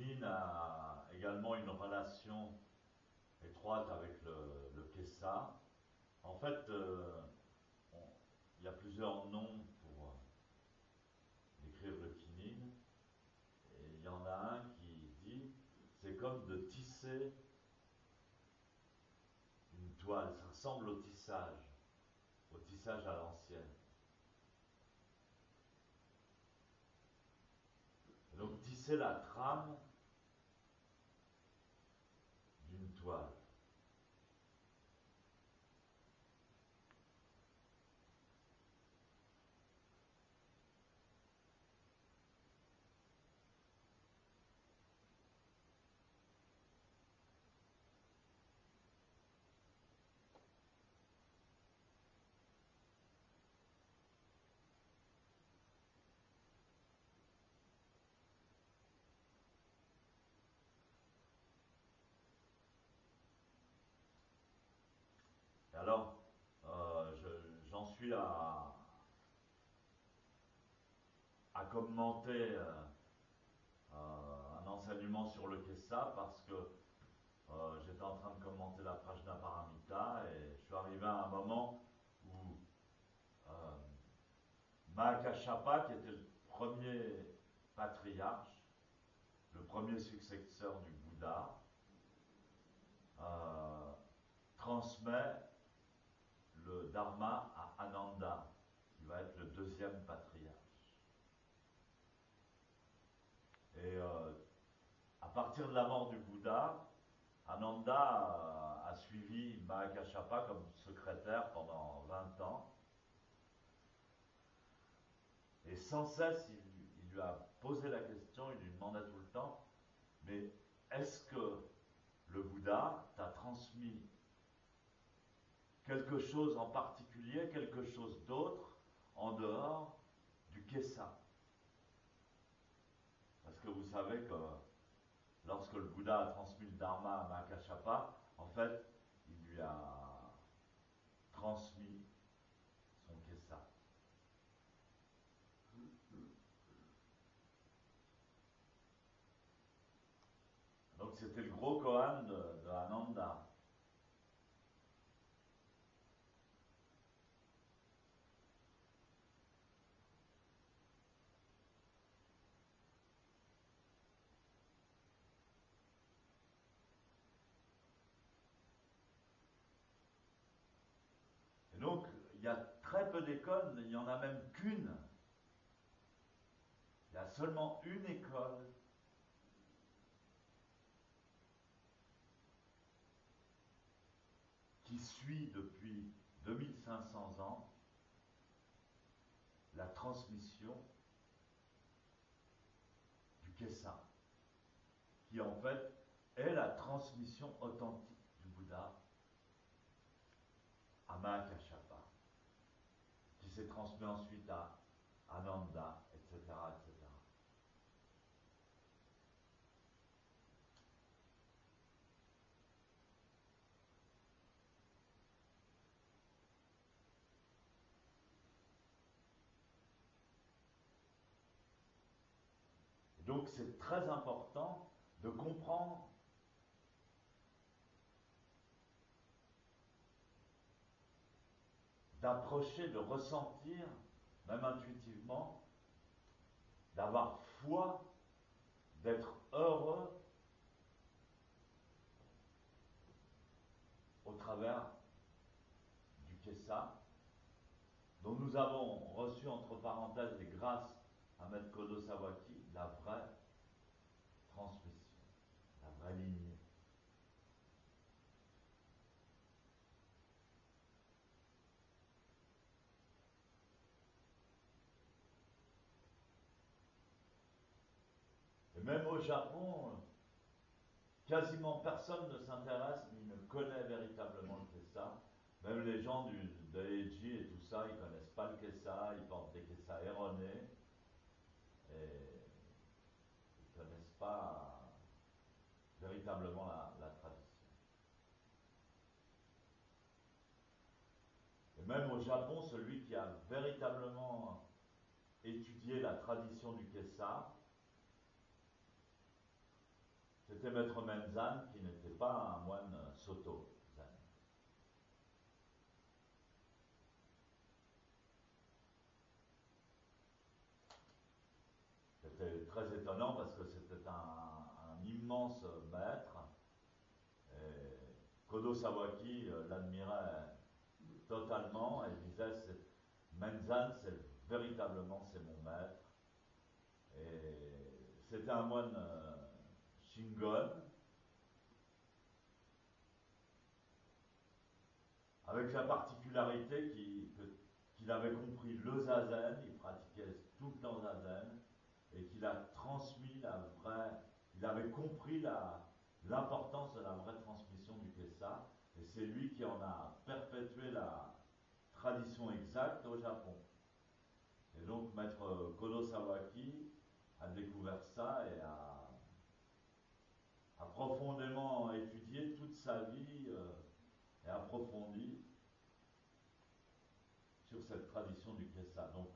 Kinin a également une relation étroite avec le Kessa. En fait, il y a plusieurs noms pour décrire le Kinin. Et il y en a un qui dit c'est comme de tisser une toile, ça ressemble au tissage à l'ancienne. Donc tisser la trame d'une toile. Et alors, j'en suis à commenter un enseignement sur le Kessa parce que j'étais en train de commenter la Prajnaparamita et je suis arrivé à un moment où Mahakashapa, qui était le premier patriarche, le premier successeur du Bouddha, transmet le Dharma à Ananda, qui va être le deuxième patriarche. Et à partir de la mort du Bouddha, Ananda a suivi Mahakashapa comme secrétaire pendant 20 ans. Et sans cesse, il lui a posé la question, il lui demandait tout le temps, mais est-ce que le Bouddha t'a transmis quelque chose en particulier, quelque chose d'autre en dehors du Kessa? Parce que vous savez que lorsque le Bouddha a transmis le Dharma à Mahakashapa, en fait, il lui a transmis son Kessa. Donc c'était le gros Kohan de Ananda. Et donc, il y a très peu d'écoles, il n'y en a même qu'une. Il y a seulement une école qui suit depuis 2500 ans la transmission du Kessa, qui en fait est la transmission authentique du Bouddha à Mahakashapa, qui s'est transmis ensuite à Ananda, etc., etc. Donc c'est très important de comprendre d'approcher, de ressentir, même intuitivement, d'avoir foi, d'être heureux au travers du Kessa, dont nous avons reçu entre parenthèses les grâces à Maître Kodo Sawaki, la vraie transmission, la vraie lignée. Et même au Japon, quasiment personne ne s'intéresse ni ne connaît véritablement le Kessa. Même les gens de Eiji et tout ça, ils ne connaissent pas le Kessa, ils portent des Kessa erronés et ils ne connaissent pas véritablement la tradition. Et même au Japon, celui qui a véritablement étudié la tradition du Kessa C'était Maître Menzan qui n'était pas un moine soto zen. C'était très étonnant parce que c'était un immense maître. Et Kodo Sawaki l'admirait totalement et disait Menzan, véritablement c'est mon maître. Et c'était un moine Shingon, avec la particularité qu'il avait compris le zazen, il pratiquait tout le temps zazen, et qu'il a transmis il avait compris l'importance de la vraie transmission du Kessa, et c'est lui qui en a perpétué la tradition exacte au Japon. Et donc Maître Kodo Sawaki a découvert ça et a profondément étudié toute sa vie et approfondi sur cette tradition du Kessa. Donc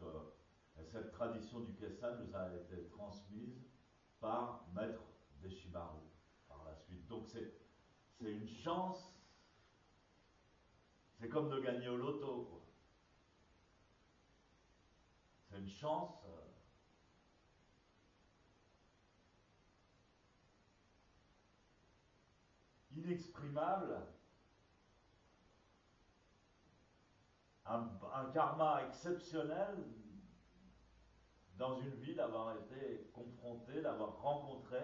cette tradition du Kessa nous a été transmise par Maître Deshimaru par la suite. Donc c'est une chance, c'est comme de gagner au loto, quoi. C'est une chance inexprimable, un karma exceptionnel dans une vie d'avoir été confronté, d'avoir rencontré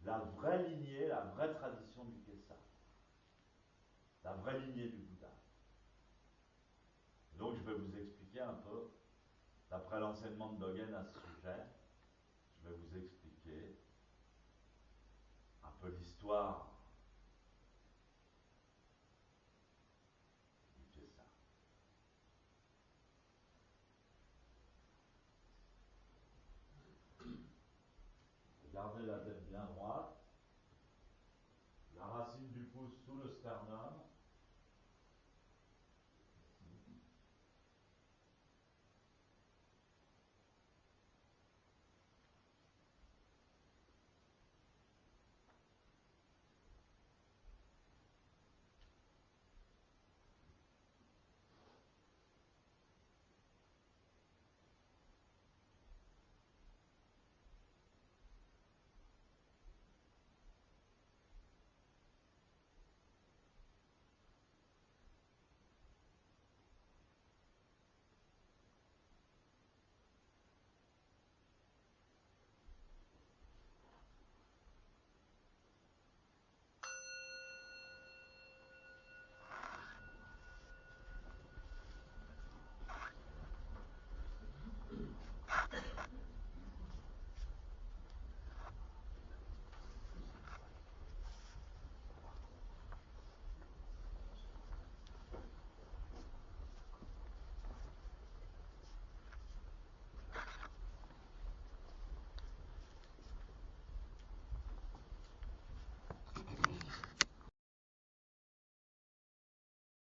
la vraie lignée, la vraie tradition du Kessa, la vraie lignée du Bouddha. Et donc je vais vous expliquer un peu, d'après l'enseignement de Dogen à ce sujet, je vais vous expliquer un peu l'histoire du Kessa. Gardez la tête bien droite, la racine du pouce sous le sternum,